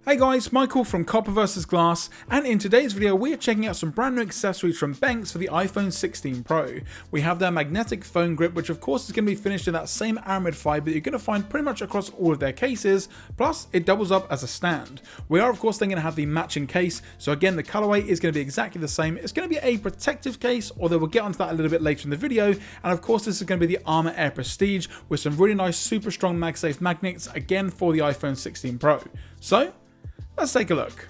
Hey guys, Michael from Copper vs Glass, and in today's video we are checking out some brand new accessories from Benks for the iPhone 16 Pro. We have their magnetic phone grip, which of course is going to be finished in that same aramid fiber that you're going to find pretty much across all of their cases, plus it doubles up as a stand. We are of course then going to have the matching case, so again the colorway is going to be exactly the same. It's going to be a protective case, although we'll get onto that a little bit later in the video, and of course this is going to be the ArmorAir Prestige with some really nice super strong MagSafe magnets, again for the iPhone 16 Pro. So let's take a look.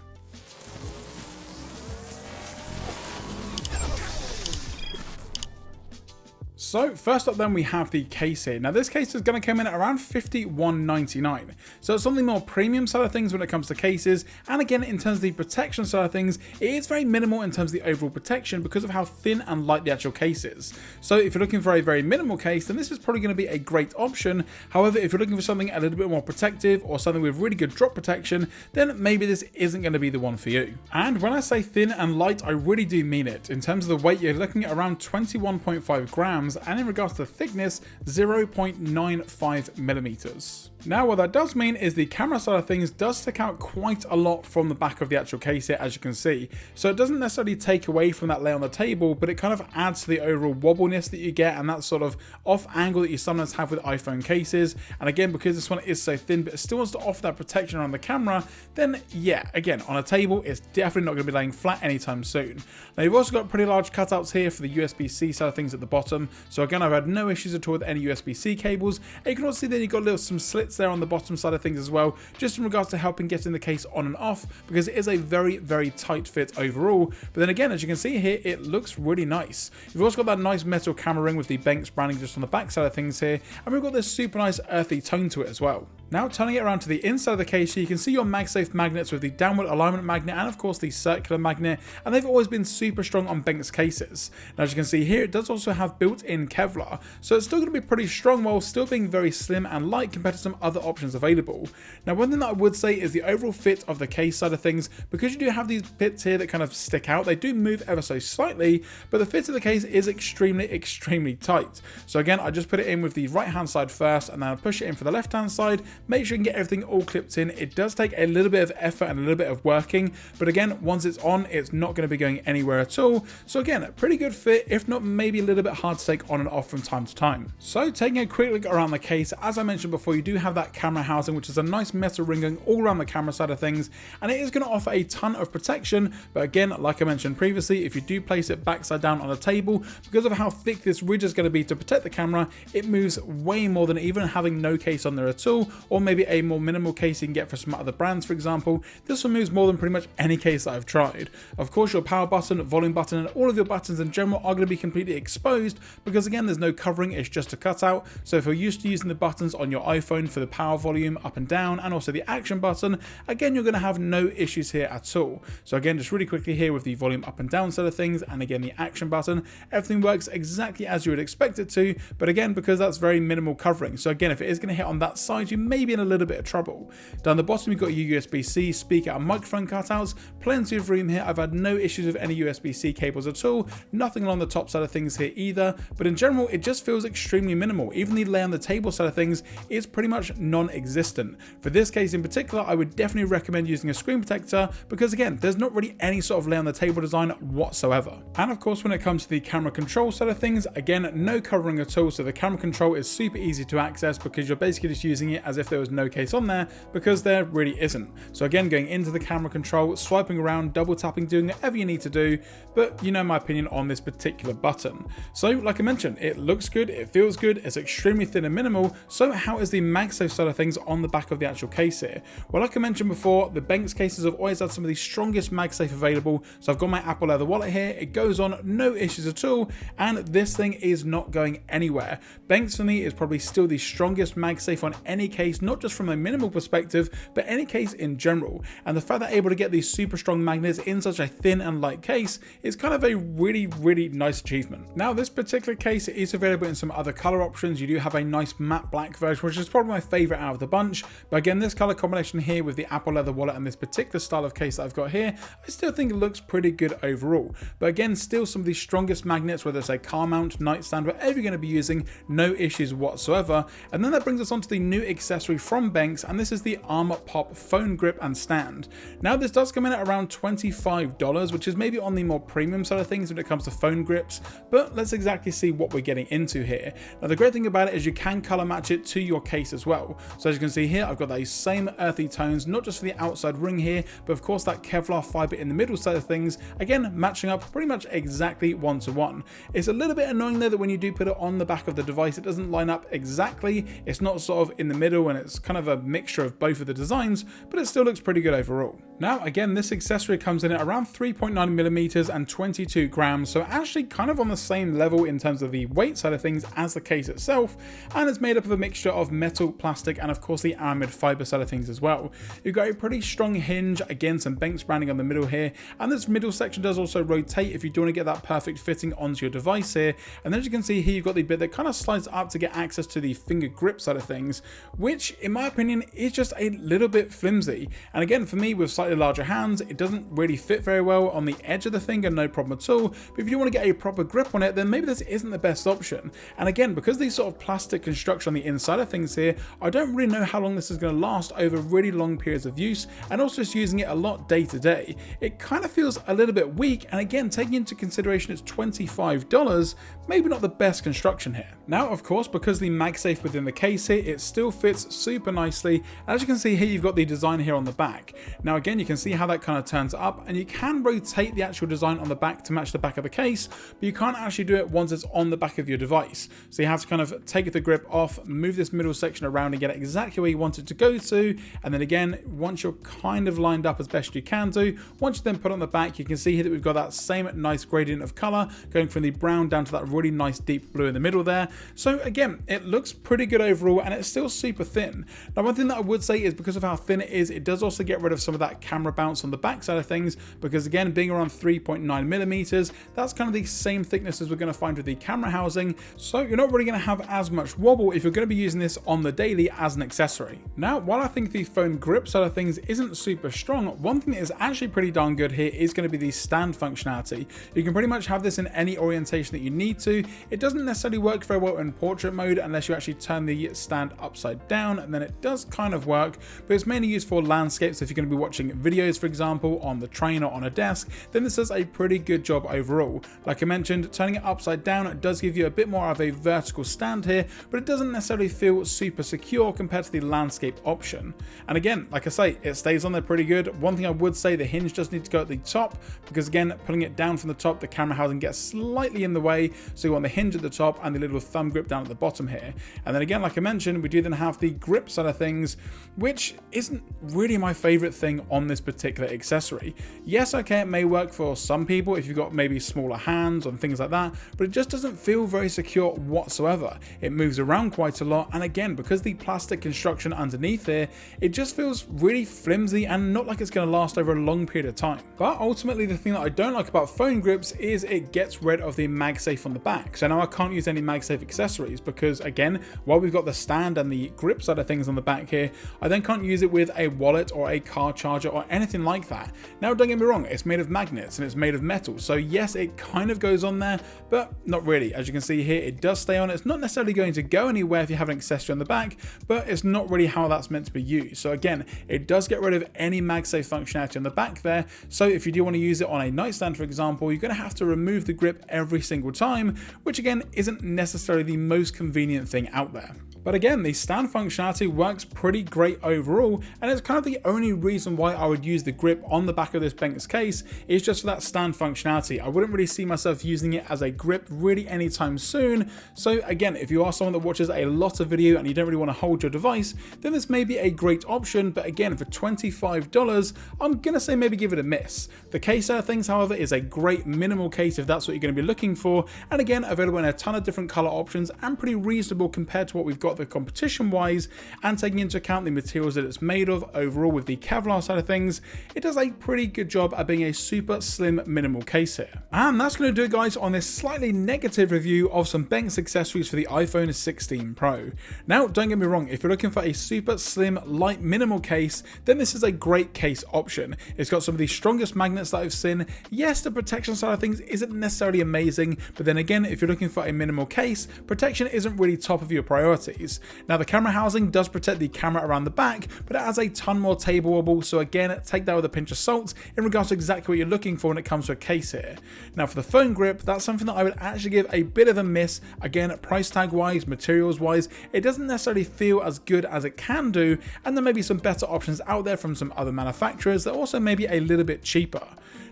So first up then we have the case here. Now this case is going to come in at around $51.99. So it's something more premium side of things when it comes to cases, and again in terms of the protection side of things, it is very minimal in terms of the overall protection because of how thin and light the actual case is. So if you're looking for a very minimal case, then this is probably going to be a great option. However, if you're looking for something a little bit more protective or something with really good drop protection, then maybe this isn't going to be the one for you. And when I say thin and light, I really do mean it. In terms of the weight, you're looking at around 21.5 grams, and in regards to thickness, 0.95 millimeters. Now what that does mean is the camera side of things does stick out quite a lot from the back of the actual case here, as you can see. So it doesn't necessarily take away from that lay on the table, but it kind of adds to the overall wobbliness that you get and that sort of off angle that you sometimes have with iPhone cases. And again, because this one is so thin but it still wants to offer that protection around the camera, then yeah, again on a table it's definitely not going to be laying flat anytime soon. Now you've also got pretty large cutouts here for the USB-C side of things at the bottom, so again I've had no issues at all with any USB-C cables. And you can also see that you've got some slits there on the bottom side of things as well, just in regards to helping getting the case on and off, because it is a very tight fit overall. But then again, as you can see here, it looks really nice. You've also got that nice metal camera ring with the Benks branding just on the back side of things here, and we've got this super nice earthy tone to it as well. Now turning it around to the inside of the case, you can see your MagSafe magnets with the downward alignment magnet and of course the circular magnet, and they've always been super strong on Benks cases. Now as you can see here, it does also have built-in Kevlar, so it's still going to be pretty strong while still being very slim and light compared to some other options available. Now one thing that I would say is the overall fit of the case side of things, because you do have these bits here that kind of stick out, they do move ever so slightly, but the fit of the case is extremely tight. So again, I just put it in with the right hand side first, and then I push it in for the left hand side. Make sure you can get everything all clipped in. It does take a little bit of effort and a little bit of working, but again, once it's on, it's not going to be going anywhere at all. So again, a pretty good fit, if not maybe a little bit hard to take on and off from time to time. So taking a quick look around the case, as I mentioned before, you do have that camera housing, which is a nice metal ring going all around the camera side of things, and it is going to offer a ton of protection. But again, like I mentioned previously, if you do place it backside down on a table, because of how thick this ridge is going to be to protect the camera, it moves way more than even having no case on there at all, or maybe a more minimal case you can get for some other brands, for example. This one moves more than pretty much any case that I've tried. Of course, your power button, volume button, and all of your buttons in general are going to be completely exposed, because again, there's no covering, it's just a cutout. So if you're used to using the buttons on your iPhone for the power, volume, up and down, and also the action button, again, you're going to have no issues here at all. So again, just really quickly here with the volume up and down side of things, and again, the action button, everything works exactly as you would expect it to, but again, because that's very minimal covering. So again, if it is going to hit on that side, you may be in a little bit of trouble. Down the bottom, you've got your USB-C speaker and microphone cutouts, plenty of room here. I've had no issues with any USB-C cables at all, nothing along the top side of things here either, but in general, it just feels extremely minimal. Even the lay on the table side of things is pretty much non-existent. For this case in particular, I would definitely recommend using a screen protector, because again, there's not really any sort of lay on the table design whatsoever. And of course, when it comes to the camera control side of things, again, no covering at all, so the camera control is super easy to access, because you're basically just using it as if there was no case on there, because there really isn't. So again, going into the camera control, swiping around, double tapping, doing whatever you need to do, but you know my opinion on this particular button. So like I mentioned, it looks good, it feels good, it's extremely thin and minimal. So how is the MagSafe side of things on the back of the actual case here? Well, like I mentioned before, the Benks cases have always had some of the strongest MagSafe available. So I've got my Apple leather wallet here, it goes on, no issues at all, and this thing is not going anywhere. Benks for me is probably still the strongest MagSafe on any case, not just from a minimal perspective, but any case in general. And the fact that they're able to get these super strong magnets in such a thin and light case is kind of a really nice achievement. Now, this particular case, it is available in some other color options. You do have a nice matte black version, which is probably my favorite out of the bunch. But again, this color combination here with the Apple leather wallet and this particular style of case that I've got here, I still think it looks pretty good overall. But again, still some of the strongest magnets, whether it's a car mount, nightstand, whatever you're going to be using, no issues whatsoever. And then that brings us on to the new accessory from Benks, and this is the Armor Pop phone grip and stand. Now this does come in at around $25, which is maybe on the more premium side of things when it comes to phone grips, but let's exactly see what we're getting into here. Now the great thing about it is you can color match it to your case as well. So as you can see here, I've got those same earthy tones, not just for the outside ring here, but of course that Kevlar fiber in the middle side of things, again matching up pretty much exactly 1-to-1. It's a little bit annoying though that when you do put it on the back of the device, it doesn't line up exactly. It's not sort of in the middle, and it's kind of a mixture of both of the designs, but it still looks pretty good overall. Now again, this accessory comes in at around 3.9 millimeters and 22 grams, so actually kind of on the same level in terms of the weight side of things as the case itself, and it's made up of a mixture of metal, plastic, and of course the armored fiber side of things as well. You've got a pretty strong hinge, again some Benks branding on the middle here, and this middle section does also rotate if you do want to get that perfect fitting onto your device here. And then as you can see here, you've got the bit that kind of slides up to get access to the finger grip side of things, which in my opinion is just a little bit flimsy. And again, for me with slightly larger hands, it doesn't really fit very well on the edge of the finger, no problem at all. But if you want to get a proper grip on it, then maybe this isn't the best option. And again, because these sort of plastic construction on the inside of things here, I don't really know how long this is going to last over really long periods of use, and also just using it a lot day to day. It kind of feels a little bit weak, and again, taking into consideration it's $25, maybe not the best construction here. Now, of course, because the MagSafe within the case here, it still fits super nicely. As you can see here, you've got the design here on the back. Now again, you can see how that kind of turns up, and you can rotate the actual design on the back to match the back of the case, but you can't actually do it once it's on the back of your device. So you have to kind of take the grip off, move this middle section around and get it exactly where you want it to go to. And then again, once you're kind of lined up as best you can do, once you then put it on the back, you can see here that we've got that same nice gradient of color going from the brown down to that really nice deep blue in the middle there. So again, it looks pretty good overall, and it's still super thin. Now one thing that I would say is because of how thin it is, it does also get rid of some of that camera bounce on the back side of things, because again, being around 3.9 millimeters, that's kind of the same thickness as we're going to find with the camera housing. So you're not really going to have as much wobble if you're going to be using this on the daily as an accessory. Now, while I think the phone grip side of things isn't super strong, one thing that is actually pretty darn good here is going to be the stand functionality. You can pretty much have this in any orientation that you need to. It doesn't necessarily work very well in portrait mode unless you actually turn the stand upside down, and then it does kind of work, but it's mainly used for landscapes. If you're going to be watching videos, for example, on the train or on a desk, then this does a pretty good job overall. Like I mentioned, turning it upside down, it does give you a bit more of a vertical stand here, but it doesn't necessarily feel super secure compared to the landscape option. And again, like I say, it stays on there pretty good. One thing I would say, the hinge does need to go at the top, because again, pulling it down from the top, the camera housing gets slightly in the way, so you want the hinge at the top and the little thumb grip down at the bottom here. And then again, like I mentioned, we do then have the grip side of things, which isn't really my favorite thing on this particular accessory. Yes, okay, it may work for some people if you've got maybe smaller hands and things like that, but it just doesn't feel very secure whatsoever. It moves around quite a lot, and again, because the plastic construction underneath here, it just feels really flimsy and not like it's going to last over a long period of time. But ultimately, the thing that I don't like about phone grips is it gets rid of the MagSafe on the back. So now I can't use any MagSafe accessories because, again, while we've got the stand and the grip side of things on the back here, I then can't use it with a wallet or a car charger or anything like that. Now, don't get me wrong, it's made of magnets and it's made of metal, so yes, it kind of goes on there, but not really. As you can see here, it does stay on. It's not necessarily going to go anywhere if you have an accessory on the back, but it's not really how that's meant to be used. So again, it does get rid of any MagSafe functionality on the back there. So if you do want to use it on a nightstand, for example, you're going to have to remove the grip every single time, which again isn't necessarily the most convenient thing out there. But again, the stand functionality works pretty great overall, and it's kind of the only reason why I would use the grip on the back of this Benks case is just for that stand functionality. I wouldn't really see myself using it as a grip really anytime soon. So again, if you are someone that watches a lot of video and you don't really want to hold your device, then this may be a great option. But again, for $25, I'm going to say maybe give it a miss. The case side of things, however, is a great minimal case if that's what you're going to be looking for. And again, available in a ton of different color options and pretty reasonable compared to what we've got got the competition wise and taking into account the materials that it's made of overall with the Kevlar side of things, it does a pretty good job at being a super slim minimal case here. And that's going to do it, guys, on this slightly negative review of some Benks accessories for the iPhone 16 Pro. Now, don't get me wrong, if you're looking for a super slim, light, minimal case, then this is a great case option. It's got some of the strongest magnets that I've seen. Yes, the protection side of things isn't necessarily amazing, but then again, if you're looking for a minimal case, protection isn't really top of your priorities. Now, the camera housing does protect the camera around the back, but it has a ton more table wobble, so again, take that with a pinch of salt in regards to exactly what you're looking for when it comes to a case here. Now, for the phone grip, that's something that I would actually give a bit of a miss. Again, price tag wise, materials wise, it doesn't necessarily feel as good as it can do, and there may be some better options out there from some other manufacturers that also may be a little bit cheaper.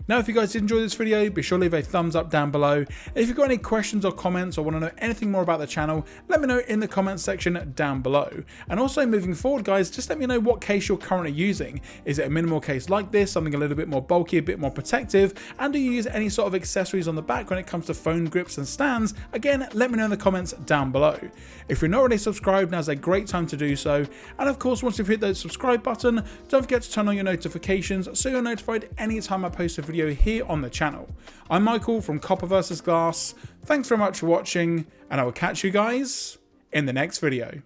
Now, if you guys did enjoy this video, be sure to leave a thumbs up down below. And if you've got any questions or comments or want to know anything more about the channel, let me know in the comments section down below. And also moving forward, guys, just let me know what case you're currently using. Is it a minimal case like this, something a little bit more bulky, a bit more protective? And do you use any sort of accessories on the back when it comes to phone grips and stands? Again, let me know in the comments down below. If you're not already subscribed, now's a great time to do so. And of course, once you've hit that subscribe button, don't forget to turn on your notifications so you're notified anytime I post a video here on the channel. I'm Michael from Copper vs Glass. Thanks very much for watching, and I will catch you guys in the next video.